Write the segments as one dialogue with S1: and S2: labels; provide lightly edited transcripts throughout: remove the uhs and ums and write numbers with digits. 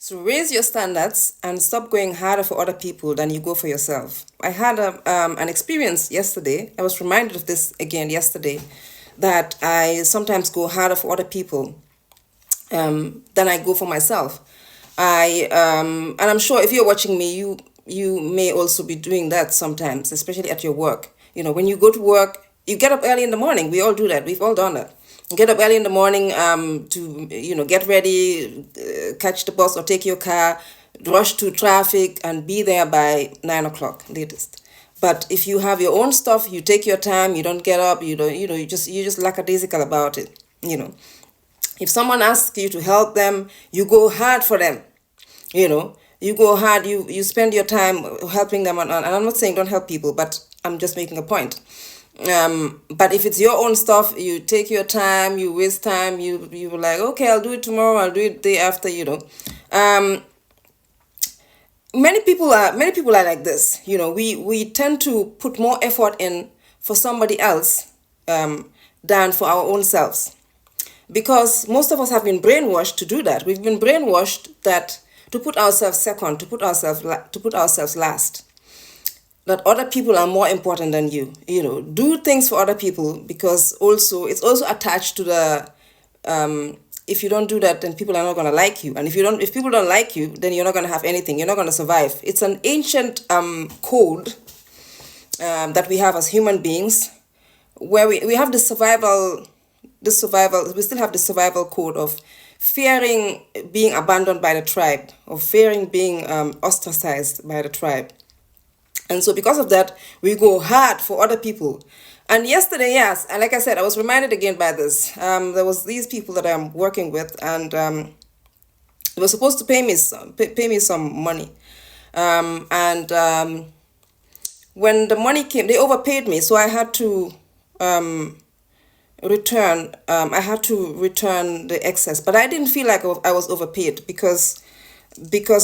S1: So raise your standards and stop going harder for other people than you go for yourself. I had an experience yesterday. I was reminded of this again yesterday, that I sometimes go harder for other people than I go for myself. And I'm sure if you're watching me, you may also be doing that sometimes, especially at your work. When you go to work, you get up early in the morning. We all do that. We've all done that. Get up early in the morning to get ready, catch the bus or take your car, rush to traffic, and be there by 9 o'clock latest. But if you have your own stuff, you take your time. You don't get up. You just lackadaisical about it. If someone asks you to help them, you go hard for them. You go hard. You spend your time helping them. And I'm not saying don't help people, but I'm just making a point. But if it's your own stuff, you take your time, you waste time, you like, okay, I'll do it tomorrow, I'll do it the day after. Many people are like this. We tend to put more effort in for somebody else than for our own selves, because most of us have been brainwashed to do that. We've been brainwashed that to put ourselves second, to put ourselves last, that other people are more important than you. Do things for other people, because it's also attached to the if you don't do that, then people are not going to like you, and if people don't like you, then you're not going to have anything, you're not going to survive. It's an ancient code that we have as human beings, where we have the survival we still have the survival code of fearing being abandoned by the tribe, or fearing being ostracized by the tribe. And so because of that, we go hard for other people. And yesterday, yes, and like I said, I was reminded again by this. There was these people that I'm working with, and they were supposed to pay me some money. And when the money came, they overpaid me, so I had to return the excess. But I didn't feel like I was overpaid, because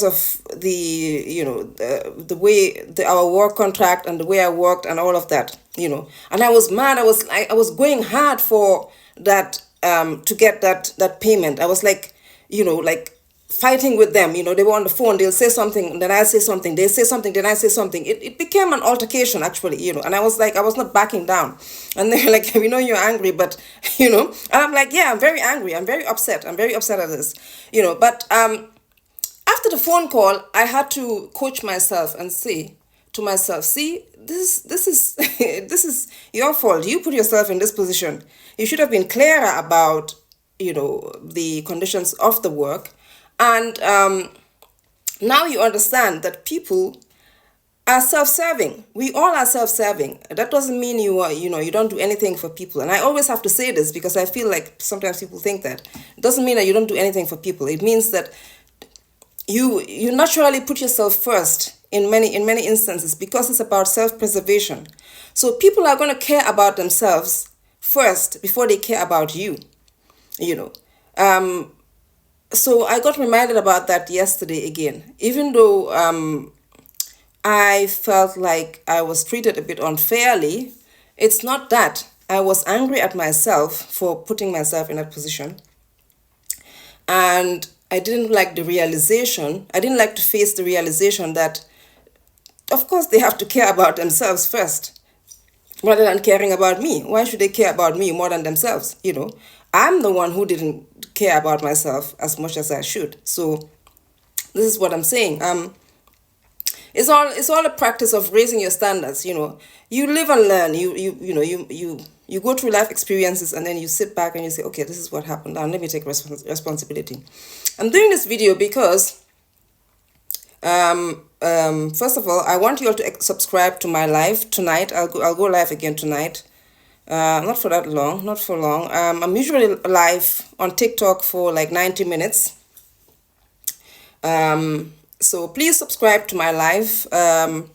S1: of the way our work contract and the way I worked and all of that. And I was mad. I was going hard for that, to get that payment. I was like fighting with them. They were on the phone, they'll say something, then I say something, they say something, then I say something. It became an altercation, actually. And I was like, I was not backing down. And they're like, we know you're angry, but and I'm like, yeah, I'm very angry, I'm very upset at this. But after the phone call, I had to coach myself and say to myself, see, this is this is your fault. You put yourself in this position. You should have been clearer about the conditions of the work. And now you understand that people are self-serving. We all are self-serving. That doesn't mean you don't do anything for people. And I always have to say this, because I feel like sometimes people think that. It doesn't mean that you don't do anything for people. It means that you naturally put yourself first in many instances, because it's about self-preservation. So people are going to care about themselves first before they care about you. So I got reminded about that yesterday again, even though I felt like I was treated a bit unfairly. It's not that. I was angry at myself for putting myself in that position. And I didn't like the realization. I didn't like to face the realization that, of course, they have to care about themselves first, rather than caring about me. Why should they care about me more than themselves? I'm the one who didn't care about myself as much as I should. So this is what I'm saying. It's all a practice of raising your standards. You live and learn. You go through life experiences, and then you sit back and you say, okay, this is what happened. Now let me take responsibility. I'm doing this video because first of all, I want you all to subscribe to my live tonight. I'll go live again tonight. Not for that long, not for long. I'm usually live on TikTok for like 90 minutes. So please subscribe to my live. And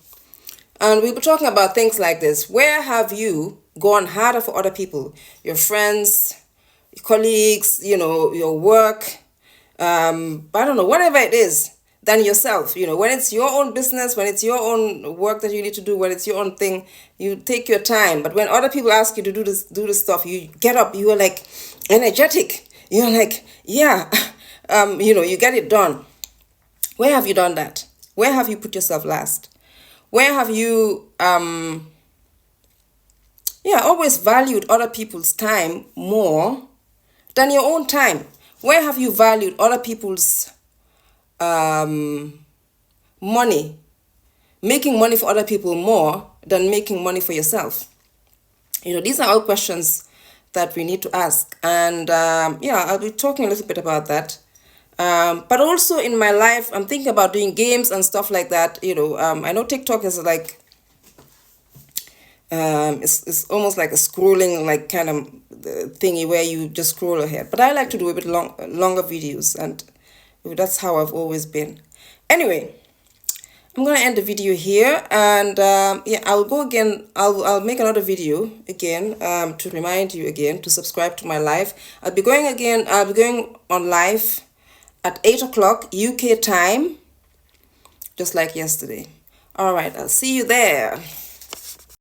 S1: we'll be talking about things like this. Where have you gone harder for other people? Your friends, your colleagues, your work, I don't know, whatever it is, than yourself. When it's your own business, when it's your own work that you need to do, when it's your own thing, you take your time. But when other people ask you to do this stuff, you get up, you are like energetic. You're like, yeah, you get it done. Where have you done that? Where have you put yourself last? Where have you always valued other people's time more than your own time? Where have you valued other people's money, making money for other people more than making money for yourself? These are all questions that we need to ask. And I'll be talking a little bit about that. But also in my life, I'm thinking about doing games and stuff like that. I know TikTok is like, it's almost like a scrolling, like kind of thingy where you just scroll ahead. But I like to do a bit longer videos, and that's how I've always been. Anyway, I'm gonna end the video here, and I'll go again. I'll make another video again to remind you again to subscribe to my live. I'll be going on live at 8 o'clock UK time, just like yesterday. All right, I'll see you there.